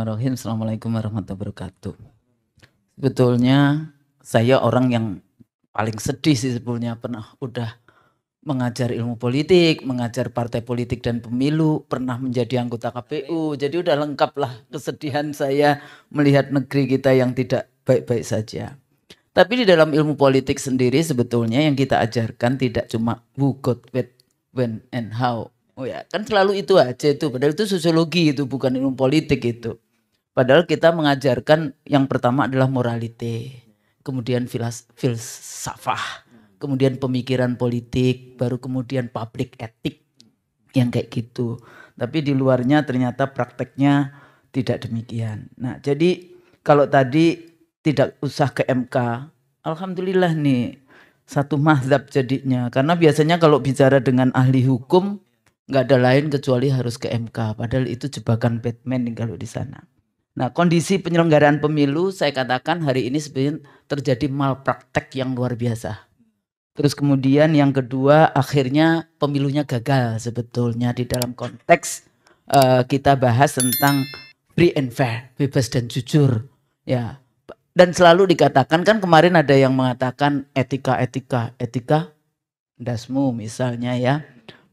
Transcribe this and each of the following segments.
Bismillahirrahmanirrahim. Assalamualaikum warahmatullahi wabarakatuh. Sebetulnya saya orang yang paling sedih sih sebetulnya, udah mengajar ilmu politik, mengajar partai politik dan pemilu, pernah menjadi anggota KPU. Jadi udah lengkap lah kesedihan saya melihat negeri kita yang tidak baik-baik saja. Tapi di dalam ilmu politik sendiri sebetulnya yang kita ajarkan tidak cuma who, got, what, when, and how. Oh ya, kan selalu itu aja itu. Padahal itu sosiologi itu, bukan ilmu politik itu. Padahal kita mengajarkan yang pertama adalah moralite, kemudian filsafah, kemudian pemikiran politik, baru kemudian public ethic yang kayak gitu. Tapi di luarnya ternyata prakteknya tidak demikian. Nah, jadi kalau tadi tidak usah ke MK, alhamdulillah nih satu mazhab jadinya. Karena biasanya kalau bicara dengan ahli hukum nggak ada lain kecuali harus ke MK. Padahal itu jebakan Batman nih kalau di sana. Nah, kondisi penyelenggaraan pemilu saya katakan hari ini sebenarnya terjadi malpraktek yang luar biasa. Terus kemudian yang kedua akhirnya pemilunya gagal sebetulnya di dalam konteks kita bahas tentang free and fair, bebas dan jujur. Ya. Dan selalu dikatakan kan kemarin ada yang mengatakan etika dasmu misalnya ya.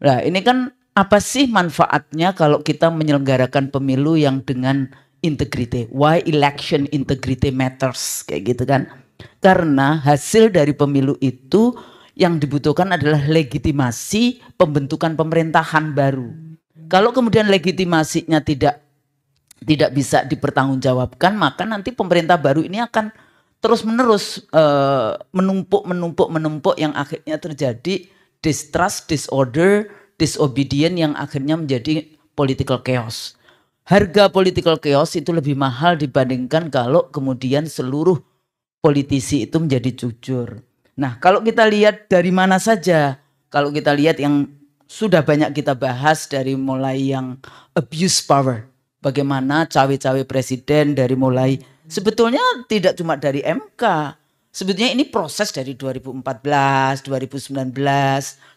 Nah, ini kan apa sih manfaatnya kalau kita menyelenggarakan pemilu yang dengan integrity? Why election integrity matters? Kayak gitu kan. Karena hasil dari pemilu itu yang dibutuhkan adalah legitimasi pembentukan pemerintahan baru. Kalau kemudian legitimasinya tidak bisa dipertanggungjawabkan, maka nanti pemerintah baru ini akan terus-menerus menumpuk yang akhirnya terjadi distrust, disorder, disobedient yang akhirnya menjadi political chaos. Harga political chaos itu lebih mahal dibandingkan kalau kemudian seluruh politisi itu menjadi jujur. Nah, kalau kita lihat dari mana saja, kalau kita lihat yang sudah banyak kita bahas dari mulai yang abuse power, bagaimana cawe-cawe presiden dari mulai sebetulnya tidak cuma dari MK, sebetulnya ini proses dari 2014, 2019,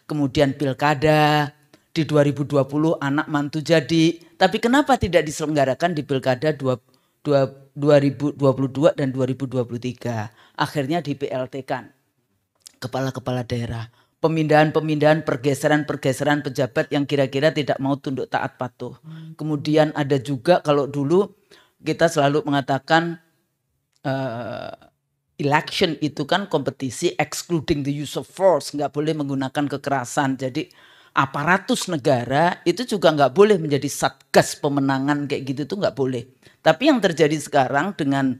kemudian pilkada, di 2020 anak mantu jadi. Tapi kenapa tidak diselenggarakan di pilkada 2022 dan 2023? Akhirnya di PLT kan kepala-kepala daerah. Pemindahan-pemindahan, pergeseran-pergeseran pejabat yang kira-kira tidak mau tunduk taat patuh. Kemudian ada juga kalau dulu kita selalu mengatakan election itu kan kompetisi excluding the use of force, nggak boleh menggunakan kekerasan. Jadi aparatus negara itu juga nggak boleh menjadi satgas pemenangan kayak gitu tuh nggak boleh. Tapi yang terjadi sekarang dengan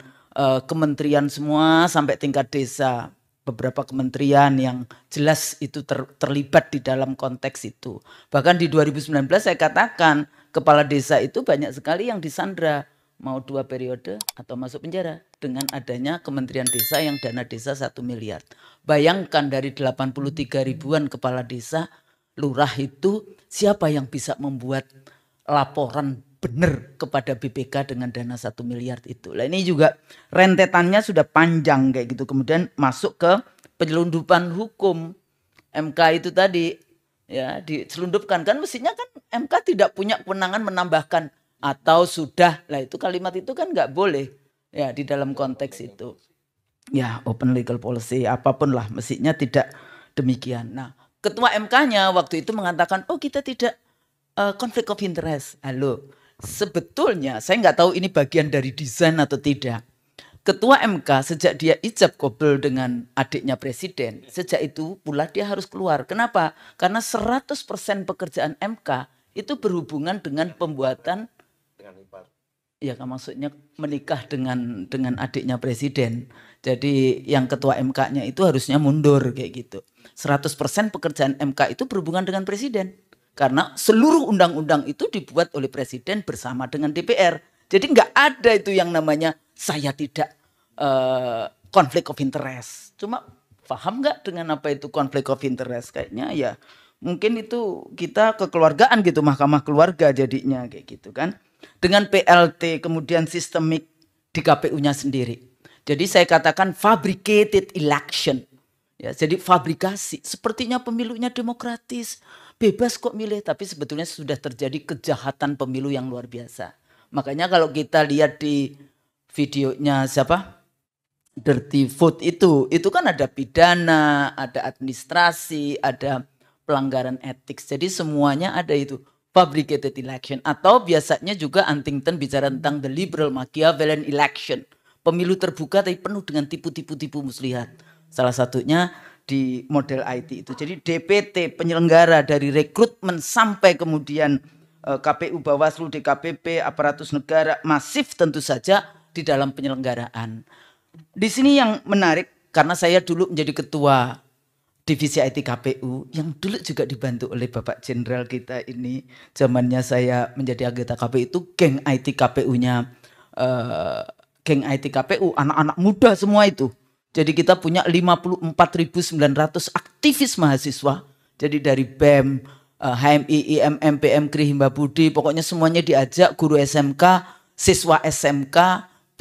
kementerian semua sampai tingkat desa, beberapa kementerian yang jelas itu terlibat di dalam konteks itu. Bahkan di 2019 saya katakan kepala desa itu banyak sekali yang disandra, mau 2 periode atau masuk penjara dengan adanya kementerian desa yang dana desa 1 miliar. Bayangkan dari 83 ribuan kepala desa, lurah itu siapa yang bisa membuat laporan benar kepada BPK dengan dana 1 miliar itu. Nah, ini juga rentetannya sudah panjang kayak gitu. Kemudian masuk ke penyelundupan hukum. MK itu tadi ya diselundupkan kan, mestinya kan MK tidak punya kewenangan menambahkan atau sudah. Lah itu kalimat itu kan nggak boleh ya di dalam konteks itu. Ya, open legal policy apapun lah mestinya tidak demikian. Nah, ketua MK-nya waktu itu mengatakan, oh kita tidak konflik of interest. Halo, sebetulnya saya nggak tahu ini bagian dari desain atau tidak. Ketua MK sejak dia ijab kabul dengan adiknya presiden, sejak itu pula dia harus keluar. Kenapa? Karena 100% pekerjaan MK itu berhubungan dengan pembuatan, ya kan maksudnya menikah dengan adiknya presiden. Jadi yang ketua MK-nya itu harusnya mundur kayak gitu. 100% pekerjaan MK itu berhubungan dengan presiden. Karena seluruh undang-undang itu dibuat oleh presiden bersama dengan DPR. Jadi nggak ada itu yang namanya saya tidak konflik of interest. Cuma paham nggak dengan apa itu konflik of interest? Kayaknya ya mungkin itu kita kekeluargaan gitu, mahkamah keluarga jadinya kayak gitu kan. Dengan PLT kemudian sistemik di KPU-nya sendiri. Jadi saya katakan fabricated election. Ya, jadi fabrikasi. Sepertinya pemilunya demokratis, bebas kok milih, tapi sebetulnya sudah terjadi kejahatan pemilu yang luar biasa. Makanya kalau kita lihat di videonya siapa? Dirty Vote itu kan ada pidana, ada administrasi, ada pelanggaran etik. Jadi semuanya ada itu. Fabricated election. Atau biasanya juga Huntington bicara tentang the liberal Machiavellian election. Pemilu terbuka tapi penuh dengan tipu-tipu muslihat. Salah satunya di model IT itu. Jadi DPT penyelenggara dari rekrutmen sampai kemudian KPU, Bawaslu, DKPP, aparatus negara masif tentu saja di dalam penyelenggaraan. Di sini yang menarik karena saya dulu menjadi ketua divisi IT KPU yang dulu juga dibantu oleh Bapak Jenderal kita ini. Zamannya saya menjadi anggota KPU itu geng IT KPU-nya geng IT KPU anak-anak muda semua itu. Jadi kita punya 54.900 aktivis mahasiswa. Jadi dari BEM, HMI, IMM, PMKRI, Himba Budi, pokoknya semuanya diajak, guru SMK, siswa SMK,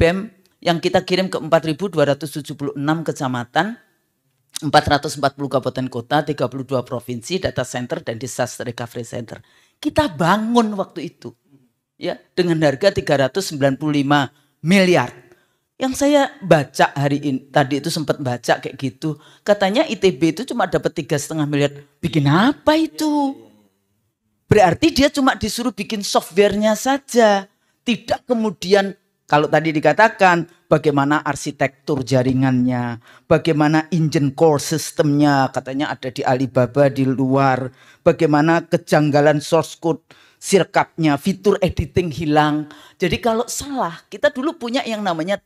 BEM yang kita kirim ke 4.276 kecamatan, 440 kabupaten kota, 32 provinsi, data center dan disaster recovery center. Kita bangun waktu itu ya dengan harga 395 miliar. Yang saya baca hari ini, tadi itu sempat baca kayak gitu. Katanya ITB itu cuma dapat 3,5 miliar. Bikin apa itu? Berarti dia cuma disuruh bikin softwarenya saja. Tidak kemudian, kalau tadi dikatakan, bagaimana arsitektur jaringannya, bagaimana engine core sistemnya, katanya ada di Alibaba di luar. Bagaimana kejanggalan source code, sirkapnya, fitur editing hilang. Jadi kalau salah, kita dulu punya yang namanya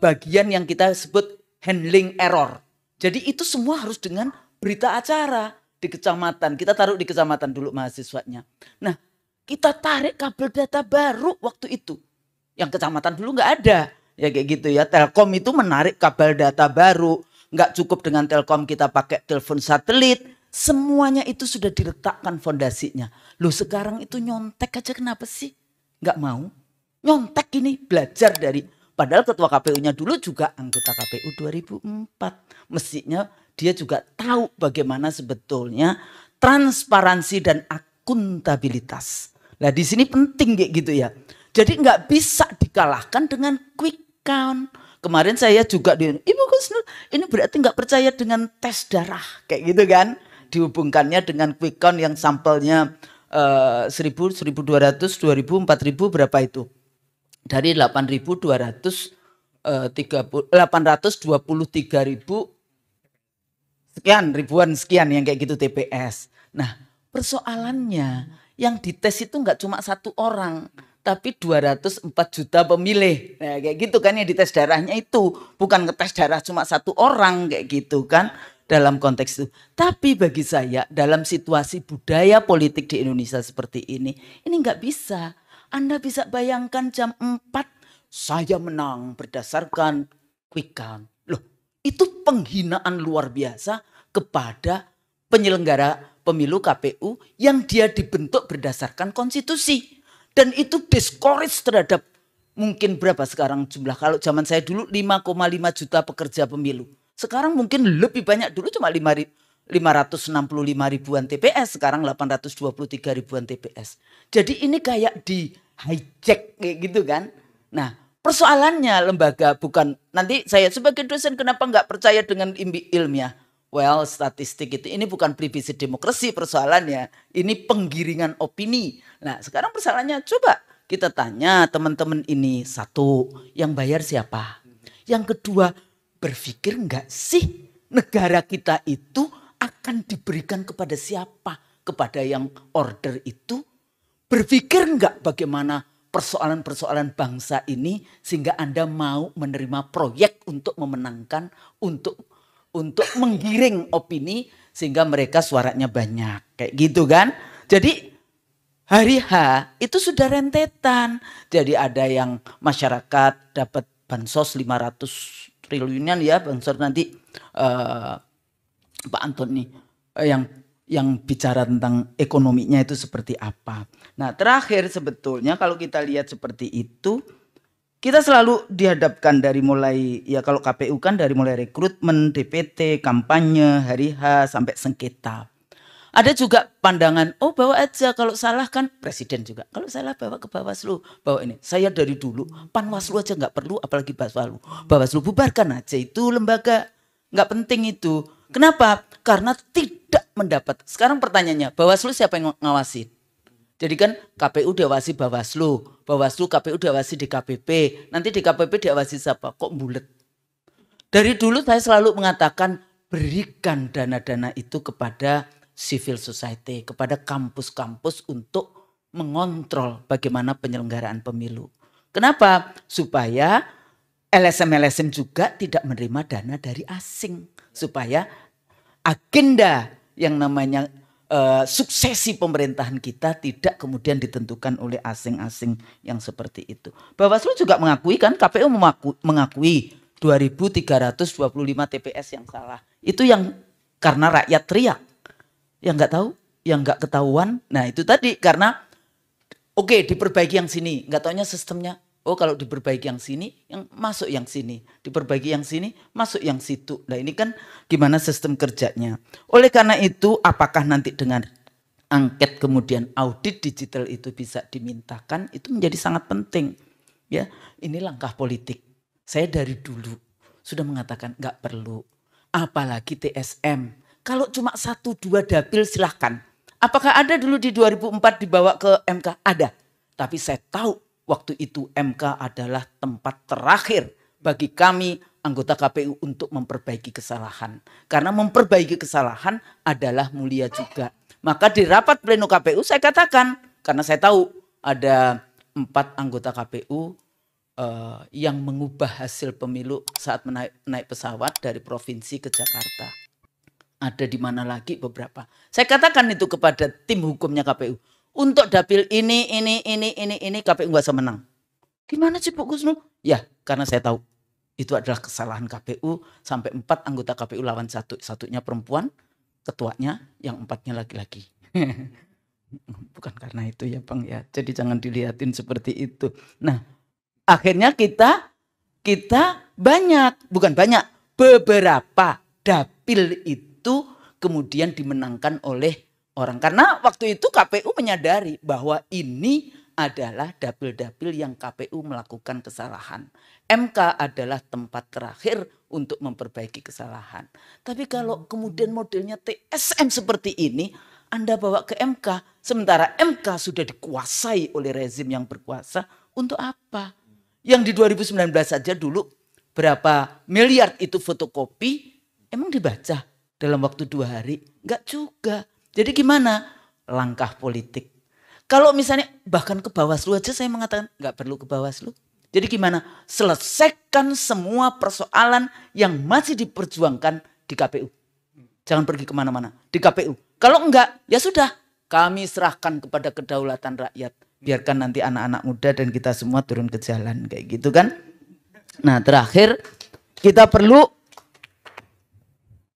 bagian yang kita sebut handling error. Jadi itu semua harus dengan berita acara di kecamatan. Kita taruh di kecamatan dulu mahasiswanya. Nah, kita tarik kabel data baru waktu itu. Yang kecamatan dulu nggak ada. Ya kayak gitu ya. Telkom itu menarik kabel data baru. Nggak cukup dengan Telkom kita pakai telepon satelit. Semuanya itu sudah diletakkan fondasinya. Loh sekarang itu nyontek aja kenapa sih? Nggak mau. Nyontek ini belajar dari, padahal ketua KPU-nya dulu juga anggota KPU 2004. Mestinya dia juga tahu bagaimana sebetulnya transparansi dan akuntabilitas. Nah di sini penting kayak gitu ya. Jadi nggak bisa dikalahkan dengan quick count. Kemarin saya juga Ibu Kusnul ini berarti nggak percaya dengan tes darah kayak gitu kan? Dihubungkannya dengan quick count yang sampelnya 1.000, 1.200, 2.000, 4.000 berapa itu? Dari 823.000 sekian ribuan sekian yang kayak gitu TPS. Nah persoalannya yang dites itu nggak cuma satu orang tapi 204 juta pemilih. Nah, kayak gitu kan yang dites darahnya itu bukan ngetes darah cuma satu orang kayak gitu kan dalam konteks itu. Tapi bagi saya dalam situasi budaya politik di Indonesia seperti ini nggak bisa. Anda bisa bayangkan jam 4 saya menang berdasarkan quick count. Loh, itu penghinaan luar biasa kepada penyelenggara pemilu KPU yang dia dibentuk berdasarkan konstitusi. Dan itu discourage terhadap mungkin berapa sekarang jumlah. Kalau zaman saya dulu 5,5 juta pekerja pemilu. Sekarang mungkin lebih banyak, dulu cuma 565 ribuan TPS, sekarang 823 ribuan TPS. Jadi ini kayak di hijack kayak gitu kan. Nah persoalannya lembaga bukan, nanti saya sebagai dosen kenapa nggak percaya dengan ilmiah. Well statistik itu ini bukan privilege demokrasi persoalannya. Ini penggiringan opini. Nah sekarang persoalannya coba kita tanya teman-teman ini. Satu, yang bayar siapa? Yang kedua, berpikir nggak sih negara kita itu akan diberikan kepada siapa? Kepada yang order itu? Berpikir enggak bagaimana persoalan-persoalan bangsa ini sehingga Anda mau menerima proyek untuk memenangkan, untuk menggiring opini sehingga mereka suaranya banyak. Kayak gitu kan. Jadi hari H itu sudah rentetan. Jadi ada yang masyarakat dapat bansos 500 triliunan ya. Bansos nanti Pak Antoni yang bicara tentang ekonominya itu seperti apa. Nah terakhir sebetulnya kalau kita lihat seperti itu, kita selalu dihadapkan dari mulai, ya kalau KPU kan dari mulai rekrutmen, DPT, kampanye, hari H, sampai sengketa. Ada juga pandangan, oh bawa aja, kalau salah kan presiden juga. Kalau salah bawa ke Bawaslu, bawa ini. Saya dari dulu Panwaslu aja nggak perlu, apalagi Bawaslu. Bawaslu bubarkan aja, itu lembaga nggak penting itu. Kenapa? Karena tidak mendapat. Sekarang pertanyaannya, Bawaslu siapa yang ngawasin? Jadi kan KPU diawasi Bawaslu, Bawaslu KPU diawasi DKPP, nanti DKPP diawasi siapa? Kok bulet? Dari dulu saya selalu mengatakan berikan dana-dana itu kepada civil society, kepada kampus-kampus untuk mengontrol bagaimana penyelenggaraan pemilu. Kenapa? Supaya LSM-LSM juga tidak menerima dana dari asing. Supaya agenda yang namanya suksesi pemerintahan kita tidak kemudian ditentukan oleh asing-asing yang seperti itu. Bawaslu juga mengakui kan, KPU mengakui 2.325 TPS yang salah. Itu yang karena rakyat teriak. Yang nggak tahu, yang nggak ketahuan. Nah itu tadi karena oke, diperbaiki yang sini, nggak taunya sistemnya. Oh kalau diperbaiki yang sini, yang masuk yang sini. Diperbaiki yang sini, masuk yang situ. Nah ini kan gimana sistem kerjanya. Oleh karena itu apakah nanti dengan angket kemudian audit digital itu bisa dimintakan, itu menjadi sangat penting. Ya, ini langkah politik. Saya dari dulu sudah mengatakan nggak perlu. Apalagi TSM. Kalau cuma 1-2 dapil silahkan. Apakah ada dulu di 2004 dibawa ke MK? Ada. Tapi saya tahu waktu itu MK adalah tempat terakhir bagi kami anggota KPU untuk memperbaiki kesalahan. Karena memperbaiki kesalahan adalah mulia juga. Maka di rapat pleno KPU saya katakan, karena saya tahu ada 4 anggota KPU yang mengubah hasil pemilu saat naik pesawat dari provinsi ke Jakarta. Ada di mana lagi beberapa. Saya katakan itu kepada tim hukumnya KPU. Untuk dapil ini KPU nggak usah menang. Gimana sih Pak Gusnul? Ya karena saya tahu itu adalah kesalahan KPU. Sampai 4 anggota KPU lawan satunya perempuan. Ketuanya yang 4-nya laki-laki. Bukan karena itu ya Bang ya. Jadi jangan dilihatin seperti itu. Nah akhirnya kita beberapa dapil itu kemudian dimenangkan oleh orang. Karena waktu itu KPU menyadari bahwa ini adalah dapil-dapil yang KPU melakukan kesalahan. MK adalah tempat terakhir untuk memperbaiki kesalahan. Tapi kalau kemudian modelnya TSM seperti ini, Anda bawa ke MK, sementara MK sudah dikuasai oleh rezim yang berkuasa, untuk apa? Yang di 2019 saja dulu berapa miliar itu fotokopi, emang dibaca dalam waktu 2 hari? Enggak juga. Jadi gimana? Langkah politik. Kalau misalnya bahkan ke Bawaslu aja saya mengatakan enggak perlu ke Bawaslu. Jadi gimana? Selesaikan semua persoalan yang masih diperjuangkan di KPU. Jangan pergi kemana-mana. Di KPU. Kalau enggak, ya sudah. Kami serahkan kepada kedaulatan rakyat. Biarkan nanti anak-anak muda dan kita semua turun ke jalan. Kayak gitu kan. Nah terakhir kita perlu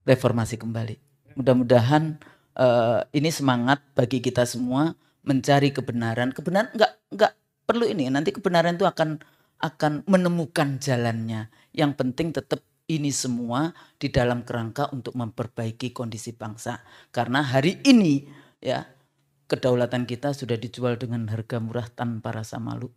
reformasi kembali. Mudah-mudahan ini semangat bagi kita semua mencari kebenaran. Kebenaran enggak perlu ini. Nanti kebenaran itu akan menemukan jalannya. Yang penting tetap ini semua di dalam kerangka untuk memperbaiki kondisi bangsa. Karena hari ini ya kedaulatan kita sudah dijual dengan harga murah tanpa rasa malu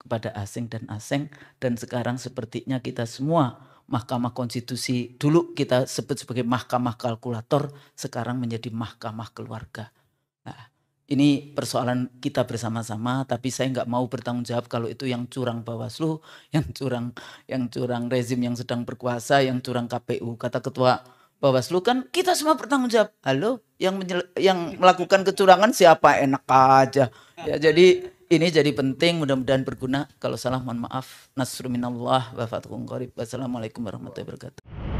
kepada asing dan asing. Dan sekarang sepertinya kita semua Mahkamah Konstitusi dulu kita sebut sebagai mahkamah kalkulator, sekarang menjadi mahkamah keluarga. Nah, ini persoalan kita bersama-sama, tapi saya nggak mau bertanggung jawab kalau itu yang curang Bawaslu, yang curang rezim yang sedang berkuasa, yang curang KPU. Kata Ketua Bawaslu kan kita semua bertanggung jawab. Halo, yang melakukan kecurangan siapa? Enak aja. Ya, jadi ini jadi penting, mudah-mudahan berguna. Kalau salah mohon maaf. Nasrul minallah wa fathun qarib. Wassalamualaikum warahmatullahi wabarakatuh.